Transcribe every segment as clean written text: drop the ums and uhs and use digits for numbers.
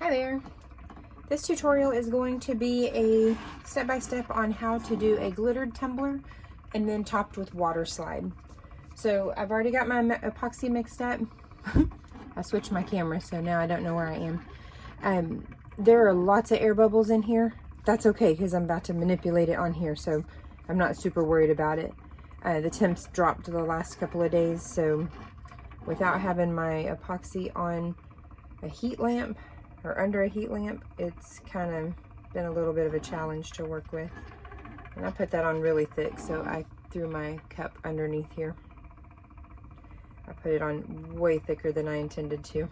Hi there. This tutorial is going to be a step-by-step on how to do a glittered tumbler and then topped with water slide. So I've already got my epoxy mixed up. I switched my camera, so now I don't know where I am. There are lots of air bubbles in here. That's okay because I'm about to manipulate it on here, so I'm not super worried about it. The temps dropped the last couple of days, so without having my epoxy on a heat lamp or under a heat lamp, it's kind of been a little bit of a challenge to work with. And I put that on really thick, so I threw my cup underneath here. I put it on way thicker than I intended to.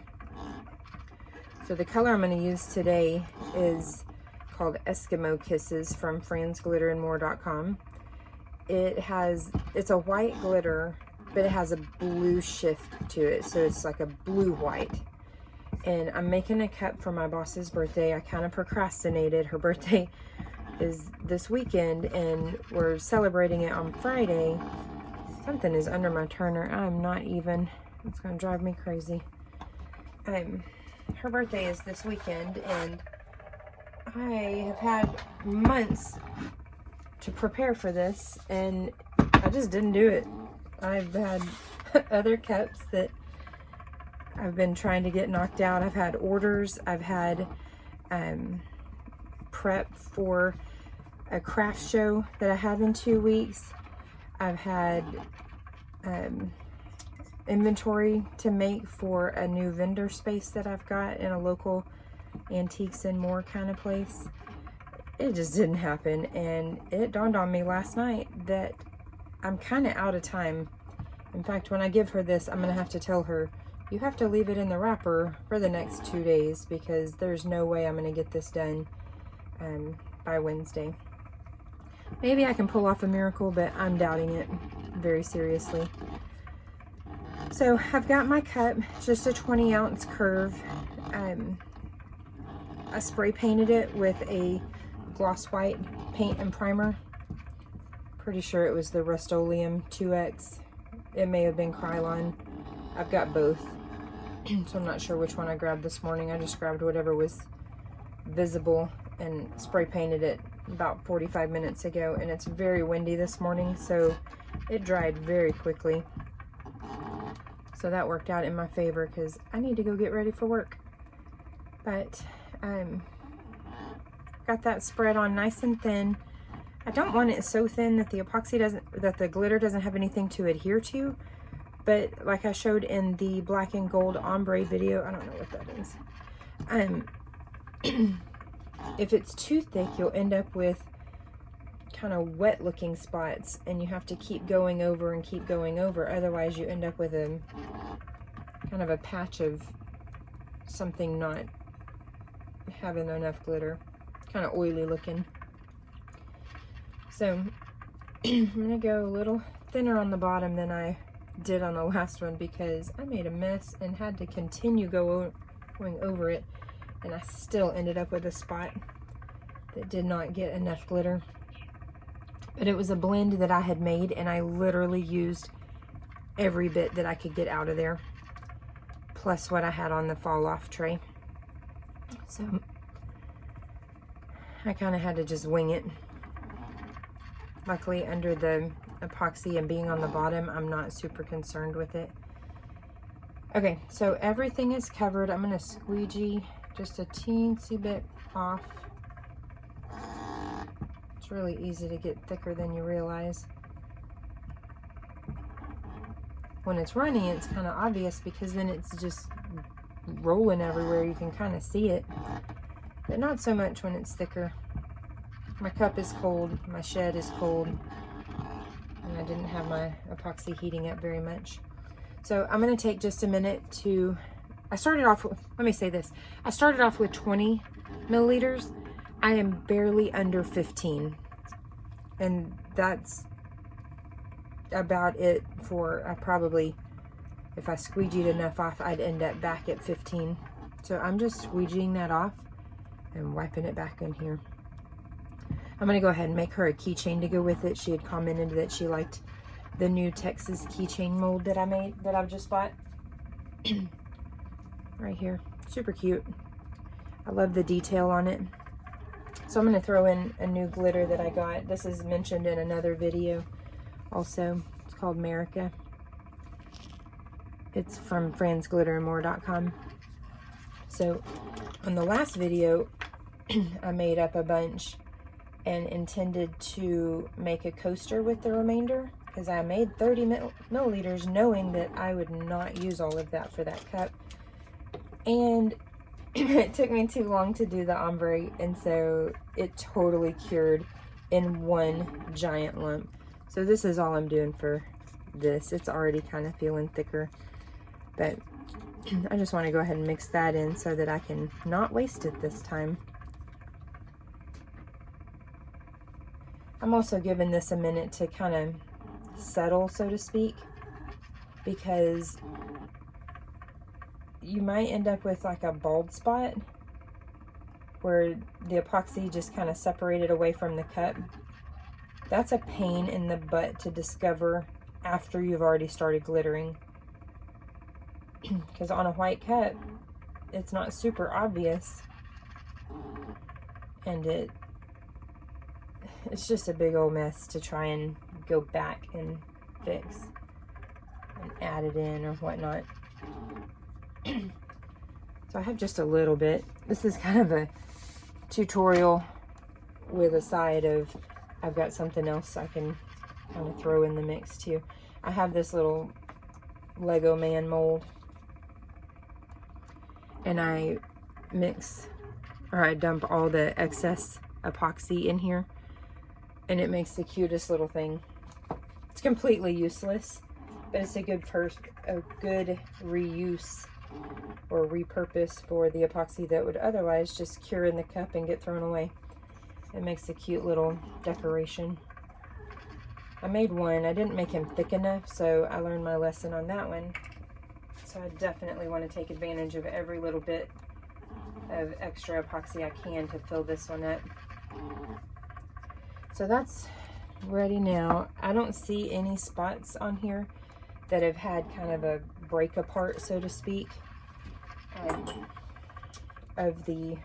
So the color I'm going to use today is called Eskimo Kisses from fransglitterandmore.com. It's a white glitter, but it has a blue shift to it, so it's like a blue white. And I'm making a cup for my boss's birthday. I kind of procrastinated. Her birthday is this weekend and we're celebrating it on Friday. Something is under my turner. I'm not even, it's gonna drive me crazy. Her birthday is this weekend and I have had months to prepare for this and I just didn't do it. I've had other cups that I've been trying to get knocked out. I've had orders. I've had prep for a craft show that I have in 2 weeks. I've had inventory to make for a new vendor space that I've got in a local antiques and more kind of place. It just didn't happen, and it dawned on me last night that I'm kind of out of time. In fact, when I give her this, I'm gonna have to tell her, you have to leave it in the wrapper for the next 2 days because there's no way I'm gonna get this done by Wednesday. Maybe I can pull off a miracle, but I'm doubting it very seriously. So I've got my cup, just a 20-ounce curve. I spray painted it with a gloss white paint and primer. Pretty sure it was the Rust-Oleum 2X. It may have been Krylon. I've got both, so I'm not sure which one I grabbed this morning. I just grabbed whatever was visible and spray painted it about 45 minutes ago, and it's very windy this morning, so it dried very quickly. So that worked out in my favor because I need to go get ready for work. But got that spread on nice and thin. I don't want it so thin that the glitter doesn't have anything to adhere to. But like I showed in the black and gold ombre video, I don't know what that is. If it's too thick, you'll end up with kind of wet looking spots and you have to keep going over and keep going over. Otherwise you end up with a kind of a patch of something not having enough glitter, kind of oily looking. So I'm gonna go a little thinner on the bottom than I did on the last one because I made a mess and had to continue going over it, and I still ended up with a spot that did not get enough glitter. But it was a blend that I had made and I literally used every bit that I could get out of there, plus what I had on the fall off tray. So I kind of had to just wing it. Luckily, under the epoxy and being on the bottom, I'm not super concerned with it. Okay, so everything is covered. I'm going to squeegee just a teensy bit off. It's really easy to get thicker than you realize. When it's running, it's kind of obvious because then it's just rolling everywhere. You can kind of see it, but not so much when it's thicker. My cup is cold, my shed is cold, and I didn't have my epoxy heating up very much. So I'm going to take just a minute to, I started off with 20 milliliters. I am barely under 15, and that's about it for, if I squeegeed enough off, I'd end up back at 15. So I'm just squeegeeing that off and wiping it back in here. I'm going to go ahead and make her a keychain to go with it. She had commented that she liked the new Texas keychain mold that I made, that I've just bought. Right here. Super cute. I love the detail on it. So I'm going to throw in a new glitter that I got. This is mentioned in another video also. It's called America. It's from friendsglitterandmore.com. So on the last video, I made up a bunch and intended to make a coaster with the remainder, because I made 30 milliliters knowing that I would not use all of that for that cup. And it took me too long to do the ombre, and so it totally cured in one giant lump. So this is all I'm doing for this. It's already kind of feeling thicker, but I just want to go ahead and mix that in so that I can not waste it this time. I'm also giving this a minute to kind of settle, so to speak, because you might end up with like a bald spot where the epoxy just kind of separated away from the cup. That's a pain in the butt to discover after you've already started glittering. Because on a white cup, it's not super obvious. And it's just a big old mess to try and go back and fix and add it in or whatnot. So I have just a little bit. This is kind of a tutorial with a side of I've got something else I can kind of throw in the mix too. I have this little Lego man mold, and I dump all the excess epoxy in here, and it makes the cutest little thing. It's completely useless, but it's a good reuse or repurpose for the epoxy that would otherwise just cure in the cup and get thrown away. It makes a cute little decoration. I made one. I didn't make him thick enough, so I learned my lesson on that one. So I definitely want to take advantage of every little bit of extra epoxy I can to fill this one up. So that's ready now. I don't see any spots on here that have had kind of a break apart, so to speak, of the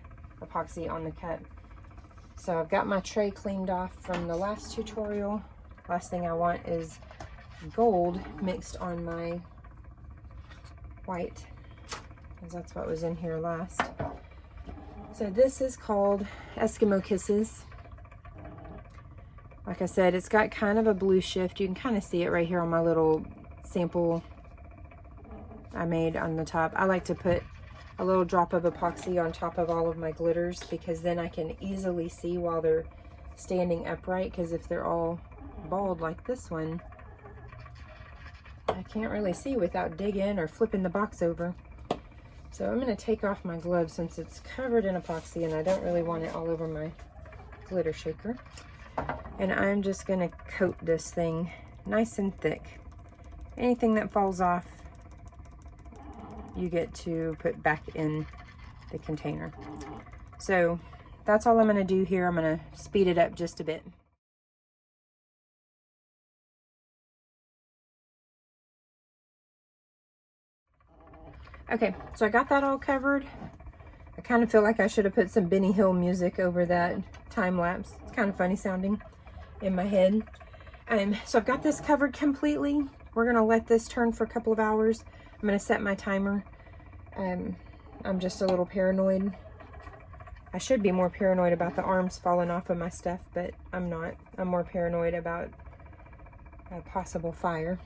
epoxy on the cup. So I've got my tray cleaned off from the last tutorial. Last thing I want is gold mixed on my white, because that's what was in here last. So this is called Eskimo Kisses. Like I said, it's got kind of a blue shift. You can kind of see it right here on my little sample I made on the top. I like to put a little drop of epoxy on top of all of my glitters, because then I can easily see while they're standing upright, because if they're all bald like this one, I can't really see without digging or flipping the box over. So I'm going to take off my gloves since it's covered in epoxy and I don't really want it all over my glitter shaker. And I'm just going to coat this thing nice and thick. Anything that falls off, you get to put back in the container. So that's all I'm going to do here. I'm going to speed it up just a bit. Okay, so I got that all covered. I kind of feel like I should have put some Benny Hill music over that time lapse. It's kind of funny sounding in my head. So I've got this covered completely. We're gonna let this turn for a couple of hours. I'm gonna set my timer. I'm just a little paranoid. I should be more paranoid about the arms falling off of my stuff, but I'm not. I'm more paranoid about a possible fire,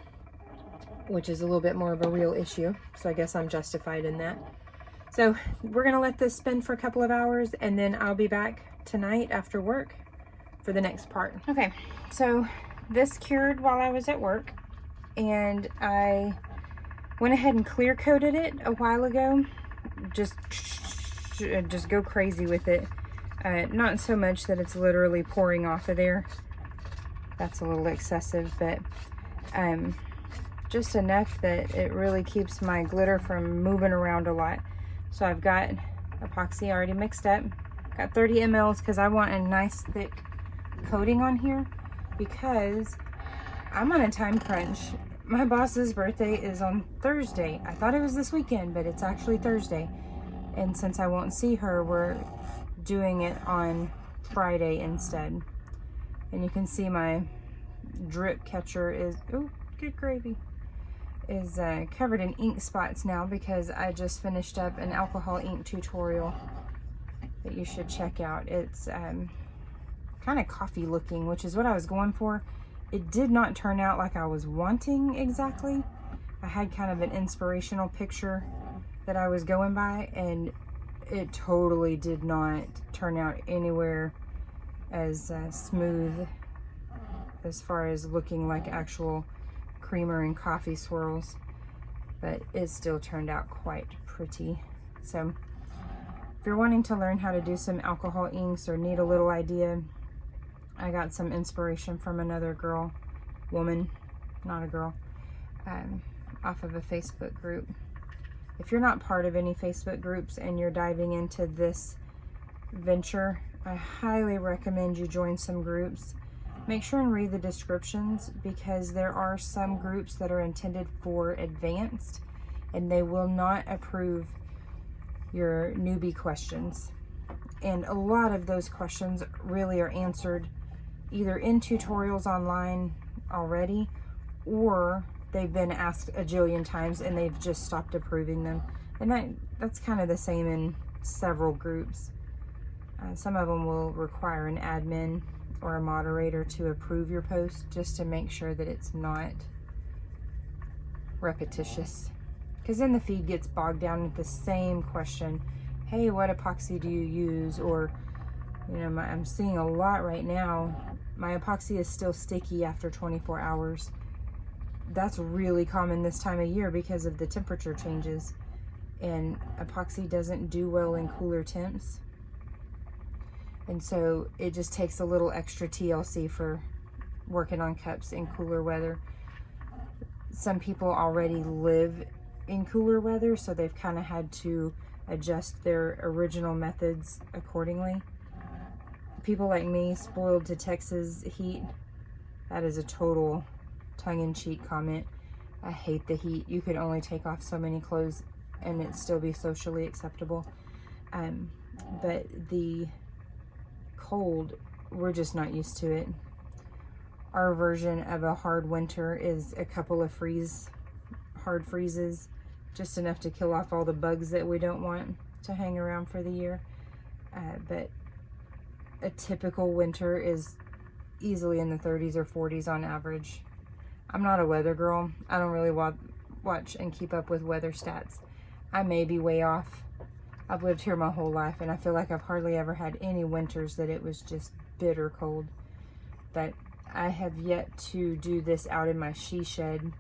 which is a little bit more of a real issue. So I guess I'm justified in that. So we're gonna let this spin for a couple of hours, and then I'll be back tonight after work for the next part. Okay, so this cured while I was at work, and I went ahead and clear coated it a while ago. Just go crazy with it. Not so much that it's literally pouring off of there. That's a little excessive, but just enough that it really keeps my glitter from moving around a lot. So I've got epoxy already mixed up. Got 30 mLs because I want a nice thick coating on here, because I'm on a time crunch. My boss's birthday is on Thursday. I thought it was this weekend, but it's actually Thursday. And since I won't see her, we're doing it on Friday instead. And you can see my drip catcher is, oh, good gravy, is covered in ink spots now because I just finished up an alcohol ink tutorial that you should check out. It's kind of coffee looking, which is what I was going for. It did not turn out like I was wanting exactly. I had kind of an inspirational picture that I was going by, and it totally did not turn out anywhere as smooth as far as looking like actual creamer and coffee swirls, but it still turned out quite pretty. So if you're wanting to learn how to do some alcohol inks or need a little idea, I got some inspiration from another woman, not a girl, off of a Facebook group. If you're not part of any Facebook groups and you're diving into this venture, I highly recommend you join some groups. Make sure and read the descriptions, because there are some groups that are intended for advanced and they will not approve your newbie questions. And a lot of those questions really are answered either in tutorials online already, or they've been asked a jillion times and they've just stopped approving them. And that's kind of the same in several groups. Some of them will require an admin or a moderator to approve your post just to make sure that it's not repetitious. Because then the feed gets bogged down with the same question. Hey, what epoxy do you use? Or, you know, I'm seeing a lot right now. My epoxy is still sticky after 24 hours. That's really common this time of year because of the temperature changes. And epoxy doesn't do well in cooler temps. And so it just takes a little extra TLC for working on cups in cooler weather. Some people already live in cooler weather, so they've kind of had to adjust their original methods accordingly. People like me, spoiled to Texas heat, that is a total tongue-in-cheek comment. I hate the heat. You could only take off so many clothes and it still be socially acceptable. But the cold, we're just not used to it. Our version of a hard winter is a couple of hard freezes, just enough to kill off all the bugs that we don't want to hang around for the year. But a typical winter is easily in the 30s or 40s on average. I'm not a weather girl. I don't really watch and keep up with weather stats. I may be way off. I've lived here my whole life, and I feel like I've hardly ever had any winters that it was just bitter cold. But I have yet to do this out in my she shed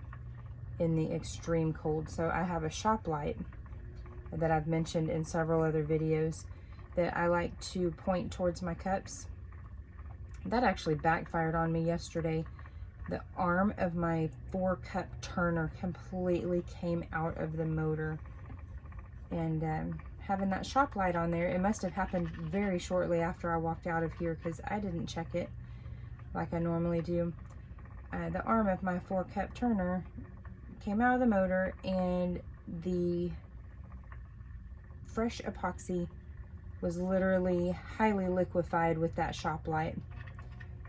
in the extreme cold. So I have a shop light that I've mentioned in several other videos that I like to point towards my cups. That actually backfired on me yesterday. The arm of my 4-cup turner completely came out of the motor. And having that shop light on there, it must have happened very shortly after I walked out of here, because I didn't check it like I normally do. The arm of my 4-cup turner came out of the motor, and the fresh epoxy was literally highly liquefied with that shop light.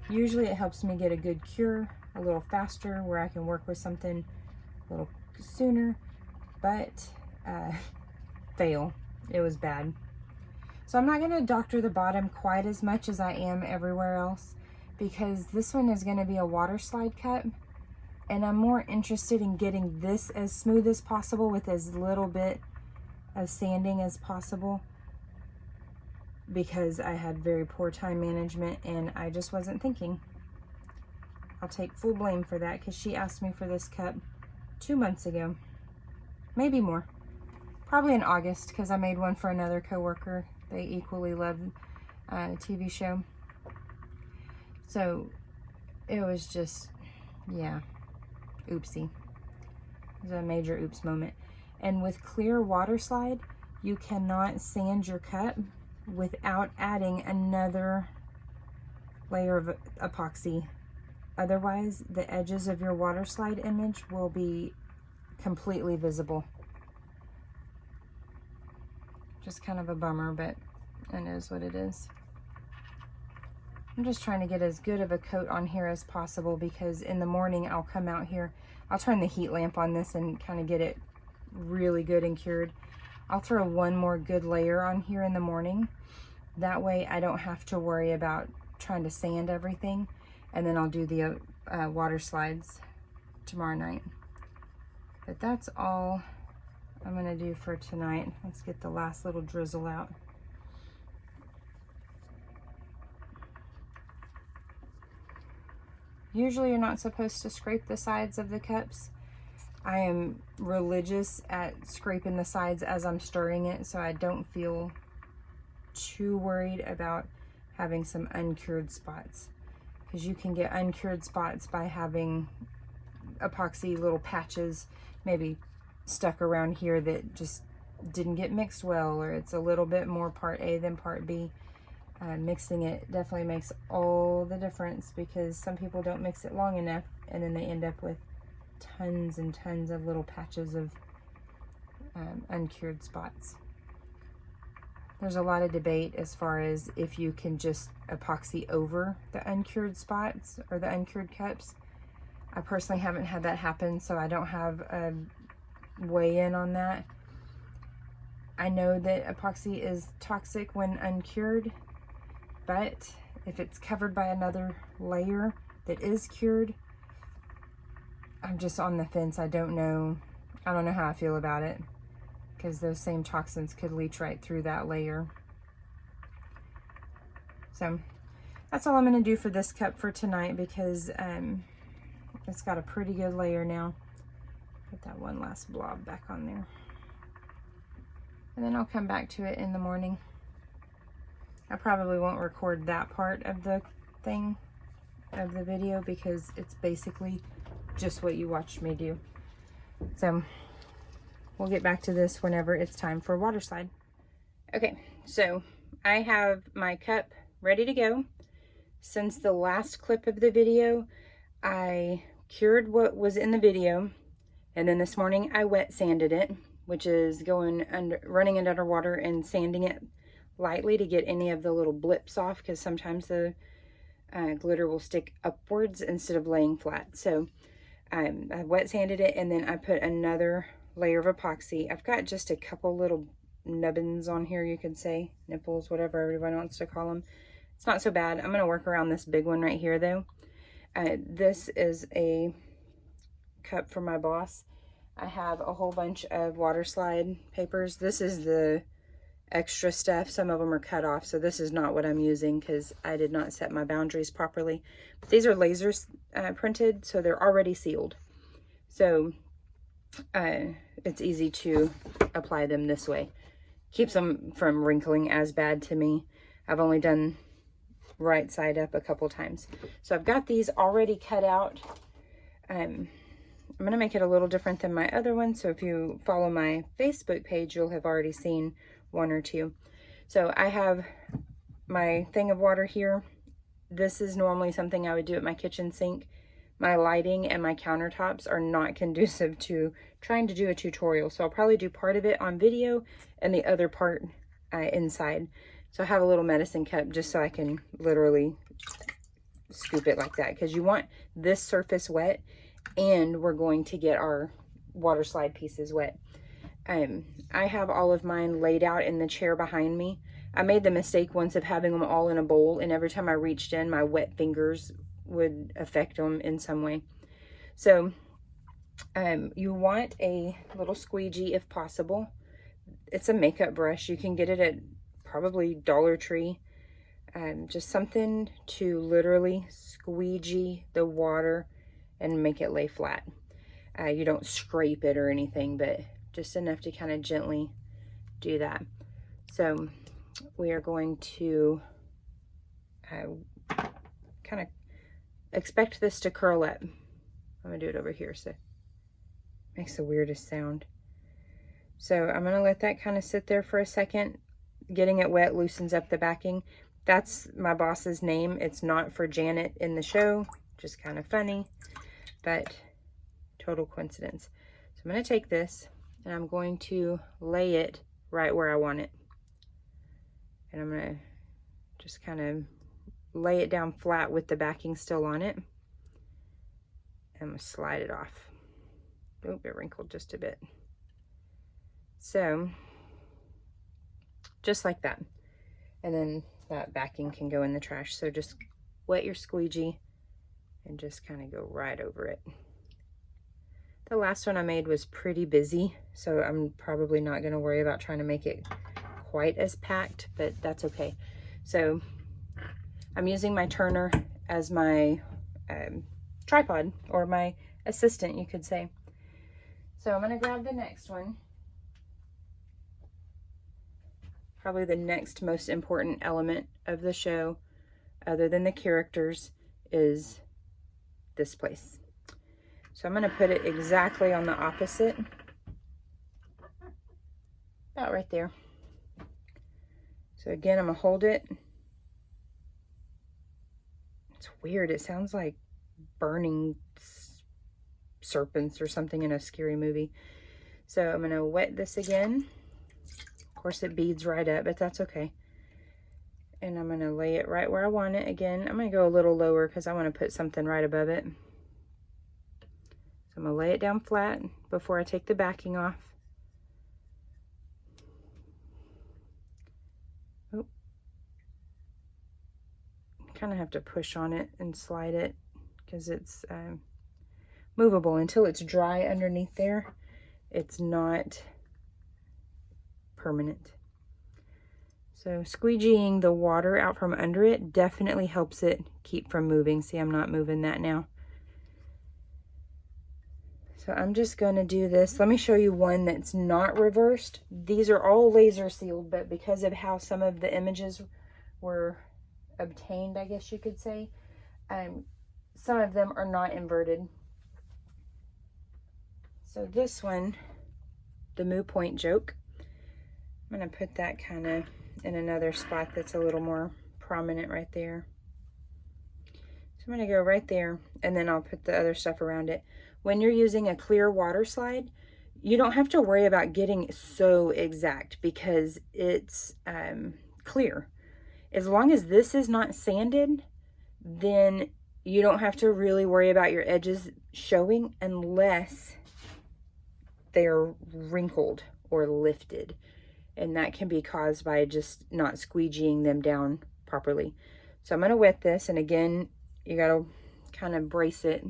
Usually it helps me get a good cure a little faster, where I can work with something a little sooner, but fail. It was bad. So I'm not going to doctor the bottom quite as much as I am everywhere else, because this one is going to be a Waterslide cup, and I'm more interested in getting this as smooth as possible with as little bit of sanding as possible, because I had very poor time management and I just wasn't thinking. I'll take full blame for that, because she asked me for this cup 2 months ago, maybe more. Probably in August, because I made one for another coworker. They equally love a TV show. So it was just, yeah, oopsie. It was a major oops moment. And with clear Waterslide, you cannot sand your cup without adding another layer of epoxy. Otherwise, the edges of your Waterslide image will be completely visible. Just kind of a bummer, but it is what it is. I'm just trying to get as good of a coat on here as possible, because in the morning I'll come out here, I'll turn the heat lamp on this and kind of get it really good and cured. I'll throw one more good layer on here in the morning. That way I don't have to worry about trying to sand everything. And then I'll do the water slides tomorrow night. But that's all I'm gonna do for tonight. Let's get the last little drizzle out. Usually you're not supposed to scrape the sides of the cups. I am religious at scraping the sides as I'm stirring it, so I don't feel too worried about having some uncured spots, because you can get uncured spots by having epoxy little patches maybe stuck around here that just didn't get mixed well, or it's a little bit more part A than part B. Mixing it definitely makes all the difference, because some people don't mix it long enough and then they end up with tons and tons of little patches of uncured spots. There's a lot of debate as far as if you can just epoxy over the uncured spots or the uncured cups. I personally haven't had that happen, so I don't have a weigh in on that. I know that epoxy is toxic when uncured, but if it's covered by another layer that is cured, I'm just on the fence. I don't know how I feel about it, because those same toxins could leach right through that layer. So that's all I'm going to do for this cup for tonight, because it's got a pretty good layer now. Put that one last blob back on there. And then I'll come back to it in the morning. I probably won't record that part of the video, because it's basically just what you watched me do. So we'll get back to this whenever it's time for water slide. Okay, so I have my cup ready to go. Since the last clip of the video, I cured what was in the video, and then this morning I wet sanded it, which is running it underwater and sanding it lightly to get any of the little blips off, because sometimes the glitter will stick upwards instead of laying flat. So I wet sanded it, and then I put another layer of epoxy. I've got just a couple little nubbins on here, you could say, nipples, whatever everyone wants to call them. It's not so bad. I'm going to work around this big one right here though. This is a cup for my boss. I have a whole bunch of water slide papers. This is the extra stuff. Some of them are cut off, so this is not what I'm using, because I did not set my boundaries properly. But these are laser printed, so they're already sealed. So it's easy to apply them this way. Keeps them from wrinkling as bad to me. I've only done right side up a couple times. So I've got these already cut out. I'm going to make it a little different than my other one. So if you follow my Facebook page, you'll have already seen one or two. So I have my thing of water here. This is normally something I would do at my kitchen sink. My lighting and my countertops are not conducive to trying to do a tutorial. So I'll probably do part of it on video and the other part inside. So I have a little medicine cup just so I can literally scoop it like that, because you want this surface wet, and we're going to get our water slide pieces wet. I have all of mine laid out in the chair behind me. I made the mistake once of having them all in a bowl, and every time I reached in, my wet fingers would affect them in some way. So you want a little squeegee if possible. It's a makeup brush. You can get it at probably Dollar Tree. Just something to literally squeegee the water and make it lay flat. You don't scrape it or anything, but just enough to kind of gently do that. So we are going to kind of expect this to curl up. I'm gonna do it over here so it makes the weirdest sound. So I'm gonna let that kind of sit there for a second. Getting it wet loosens up the backing. That's my boss's name. It's not for Janet in the show, just kind of funny, but total coincidence. So I'm gonna take this and I'm going to lay it right where I want it. And I'm gonna just kind of lay it down flat with the backing still on it. I'm gonna slide it off. Oh, it wrinkled just a bit. So, just like that. And then that backing can go in the trash. So just wet your squeegee and just kind of go right over it. The last one I made was pretty busy, so I'm probably not going to worry about trying to make it quite as packed, but that's okay. So I'm using my turner as my tripod, or my assistant, you could say. So I'm going to grab the next one. Probably the next most important element of the show, other than the characters, is this place. So I'm going to put it exactly on the opposite, about right there. So again, I'm going to hold it. It's weird. It sounds like burning serpents or something in a scary movie. So I'm going to wet this again. Of course, it beads right up, but that's okay. And I'm going to lay it right where I want it. Again, I'm going to go a little lower because I want to put something right above it. I'm going to lay it down flat before I take the backing off. Oh. Kind of have to push on it and slide it because it's movable. Until it's dry underneath there, it's not permanent. So squeegeeing the water out from under it definitely helps it keep from moving. See, I'm not moving that now. So I'm just going to do this. Let me show you one that's not reversed. These are all laser sealed, but because of how some of the images were obtained, I guess you could say, some of them are not inverted. So this one, the Moo Point joke, I'm going to put that kind of in another spot that's a little more prominent right there. So I'm going to go right there, and then I'll put the other stuff around it. When you're using a clear water slide, you don't have to worry about getting so exact because it's clear. As long as this is not sanded, then you don't have to really worry about your edges showing unless they're wrinkled or lifted. And that can be caused by just not squeegeeing them down properly. So I'm going to wet this, and again, you got to kind of brace it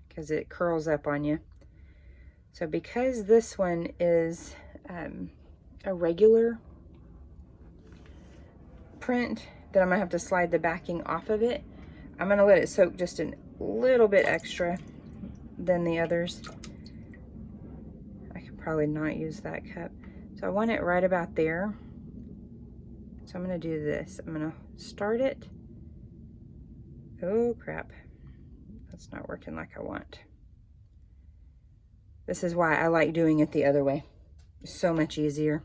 because it curls up on you. So because this one is a regular print, that I'm going to have to slide the backing off of it, I'm going to let it soak just a little bit extra than the others. I could probably not use that cup. So I want it right about there. So I'm going to do this. I'm going to start it. Oh crap. That's not working like I want. This is why I like doing it the other way. It's so much easier.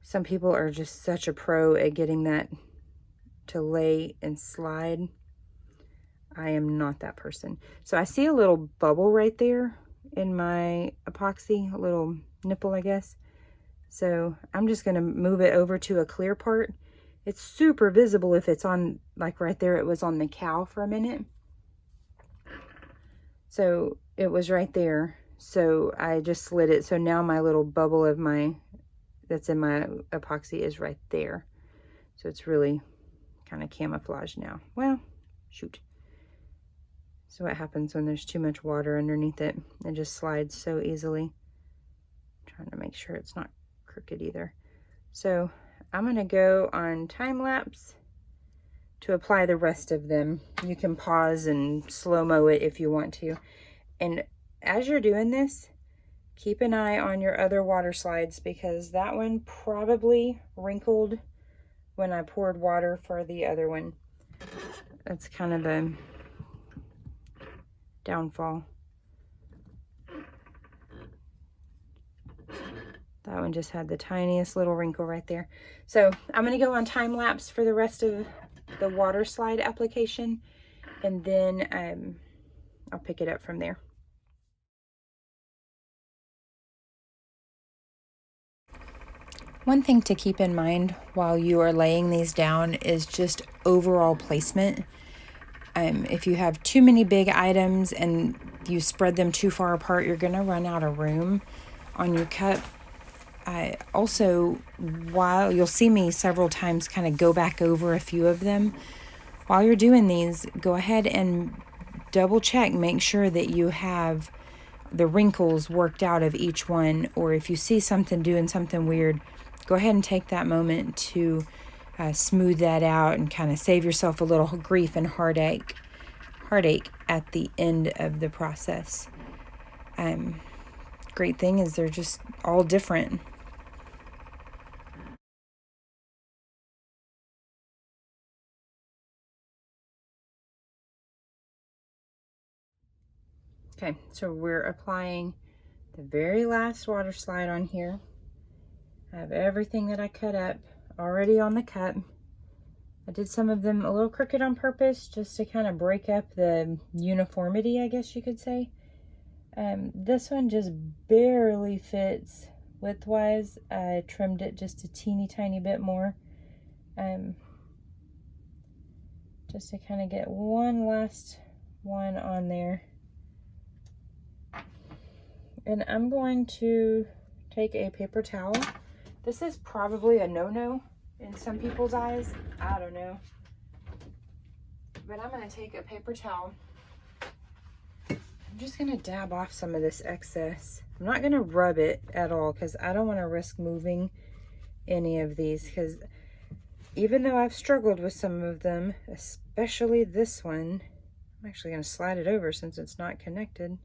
Some people are just such a pro at getting that to lay and slide. I am not that person. So I see a little bubble right there in my epoxy, a little nipple, I guess. So I'm just going to move it over to a clear part. It's super visible if it's on, like right there, it was on the cow for a minute. So it was right there. So I just slid it. So now my little bubble of that's in my epoxy is right there. So it's really kind of camouflaged now. Well, shoot. So what happens when there's too much water underneath it? It just slides so easily. I'm trying to make sure it's not crooked either. So I'm going to go on time lapse to apply the rest of them. You can pause and slow-mo it if you want to. And as you're doing this, keep an eye on your other water slides because that one probably wrinkled when I poured water for the other one. That's kind of a downfall. That one just had the tiniest little wrinkle right there. So I'm going to go on time lapse for the rest of the water slide application, and then I'll pick it up from there. One thing to keep in mind while you are laying these down is just overall placement. If you have too many big items and you spread them too far apart, you're going to run out of room on your cup. Also, while you'll see me several times kind of go back over a few of them, while you're doing these, go ahead and double check, make sure that you have the wrinkles worked out of each one, or if you see something doing something weird, go ahead and take that moment to smooth that out and kind of save yourself a little grief and heartache at the end of the process. Great thing is they're just all different. Okay, so we're applying the very last water slide on here. I have everything that I cut up already on the cup. I did some of them a little crooked on purpose just to kind of break up the uniformity, I guess you could say. This one just barely fits widthwise. I trimmed it just a teeny tiny bit more. Just to kind of get one last one on there. And I'm going to take a paper towel. This is probably a no-no in some people's eyes. I don't know. But I'm going to take a paper towel. I'm just going to dab off some of this excess. I'm not going to rub it at all because I don't want to risk moving any of these, because even though I've struggled with some of them, especially this one, I'm actually going to slide it over since it's not connected.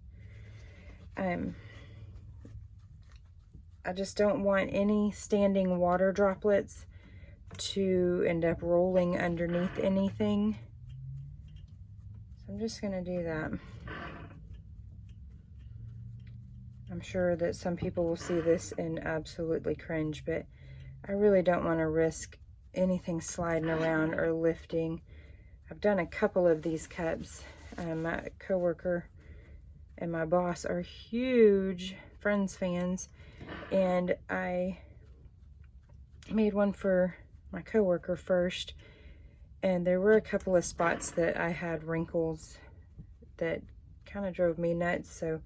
I just don't want any standing water droplets to end up rolling underneath anything. So I'm just going to do that. I'm sure that some people will see this and absolutely cringe, but I really don't want to risk anything sliding around or lifting. I've done a couple of these cups. My coworker and my boss are huge Friends fans, and I made one for my coworker first, and there were a couple of spots that I had wrinkles that kind of drove me nuts, so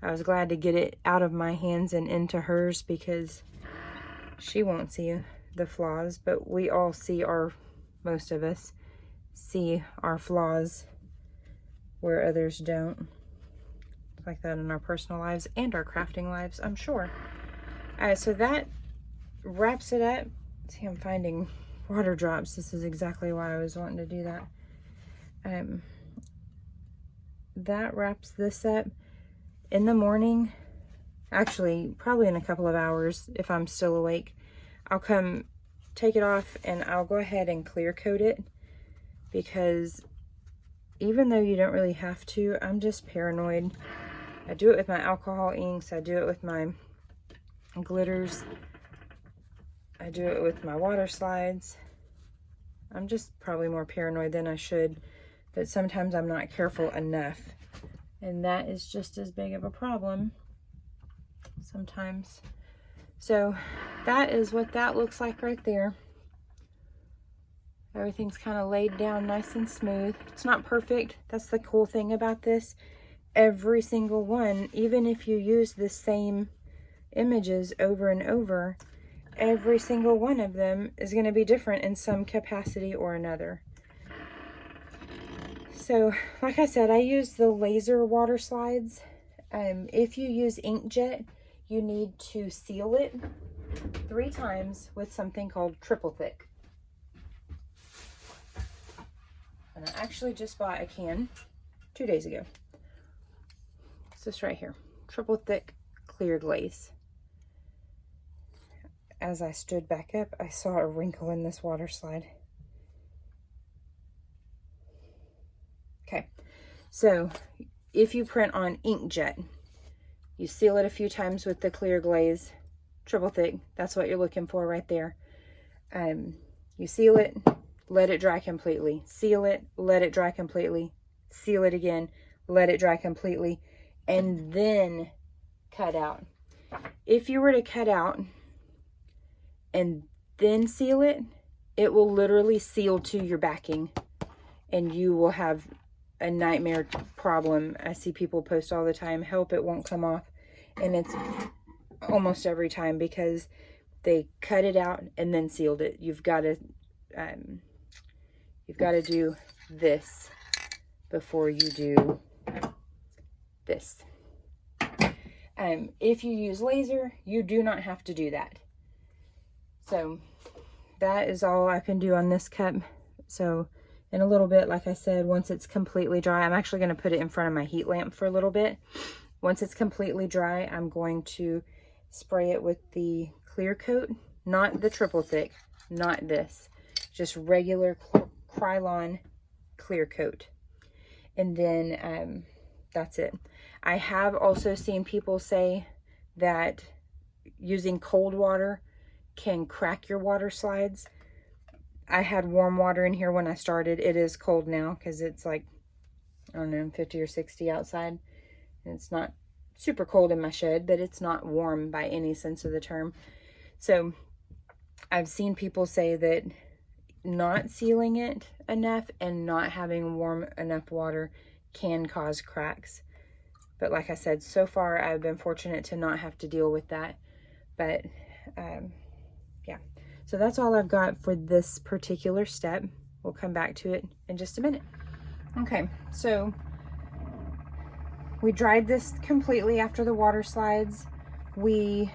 I was glad to get it out of my hands and into hers, because she won't see the flaws, but we all see most of us see our flaws where others don't. Like that in our personal lives and our crafting lives, I'm sure. So that wraps it up. See, I'm finding water drops. This is exactly why I was wanting to do that. That wraps this up. In the morning, actually probably in a couple of hours if I'm still awake, I'll come take it off and I'll go ahead and clear coat it, because even though you don't really have to, I'm just paranoid. I do it with my alcohol inks, I do it with my glitters, I do it with my water slides. I'm just probably more paranoid than I should, but sometimes I'm not careful enough. And that is just as big of a problem sometimes. So that is what that looks like right there. Everything's kind of laid down nice and smooth. It's not perfect. That's the cool thing about this. Every single one, even if you use the same images over and over, every single one of them is going to be different in some capacity or another. So, like I said, I use the laser water slides. If you use inkjet, you need to seal it 3 times with something called triple thick. And I actually just bought a can 2 days ago. It's this right here, triple thick clear glaze. As I stood back up, I saw a wrinkle in this water slide. Okay, so if you print on inkjet, you seal it a few times with the clear glaze, triple thick, that's what you're looking for right there. You seal it, let it dry completely, seal it, let it dry completely, seal it again, let it dry completely, and then cut out. If you were to cut out and then seal it, it will literally seal to your backing, and you will have a nightmare problem. I see people post all the time, help, it won't come off. And it's almost every time because they cut it out and then sealed it. You've got to do this before you do this. If you use laser, you do not have to do that. So that is all I can do on this cup. So in a little bit, like I said, once it's completely dry, I'm actually going to put it in front of my heat lamp for a little bit. Once it's completely dry, I'm going to spray it with the clear coat, not the triple thick, not this, just regular Krylon clear coat. And then that's it. I have also seen people say that using cold water can crack your water slides. I had warm water in here when I started. It is cold now because it's like, I don't know, 50 or 60 outside. And it's not super cold in my shed, but it's not warm by any sense of the term. So I've seen people say that not sealing it enough and not having warm enough water can cause cracks. But like I said, so far I've been fortunate to not have to deal with that. But yeah, so that's all I've got for this particular step. We'll come back to it in just a minute. Okay, so we dried this completely after the water slides. We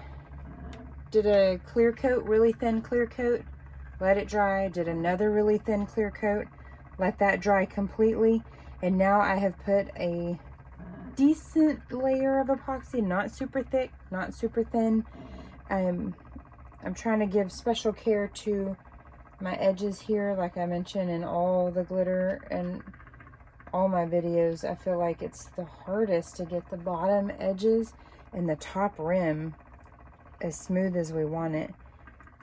did a clear coat, really thin clear coat, let it dry, did another really thin clear coat, let that dry completely, and now I have put a decent layer of epoxy, not super thick, not super thin. I'm trying to give special care to my edges here, like I mentioned in all the glitter and all my videos. I feel like it's the hardest to get the bottom edges and the top rim as smooth as we want it.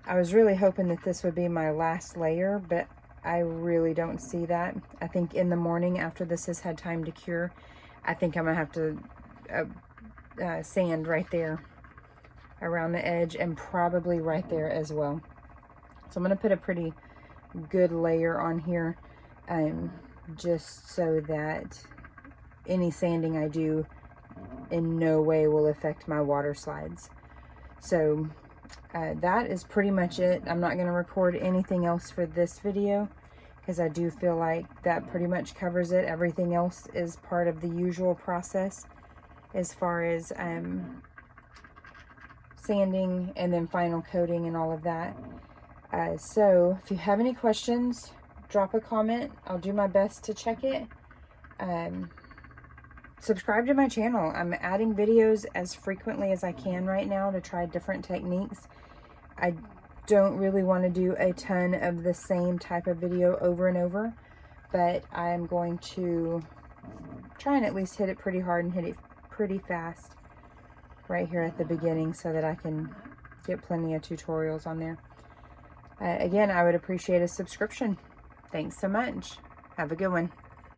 I was really hoping that this would be my last layer, but I really don't see that. I think in the morning after this has had time to cure, I think I'm gonna have to sand right there around the edge and probably right there as well. So I'm gonna put a pretty good layer on here, just so that any sanding I do in no way will affect my water slides. So that is pretty much it. I'm not going to record anything else for this video because I do feel like that pretty much covers it. Everything else is part of the usual process as far as sanding and then final coating and all of that. So if you have any questions, drop a comment. I'll do my best to check it. Subscribe to my channel. I'm adding videos as frequently as I can right now to try different techniques. I don't really want to do a ton of the same type of video over and over, but I'm going to try and at least hit it pretty hard and hit it pretty fast right here at the beginning so that I can get plenty of tutorials on there. Again, I would appreciate a subscription. Thanks so much. Have a good one.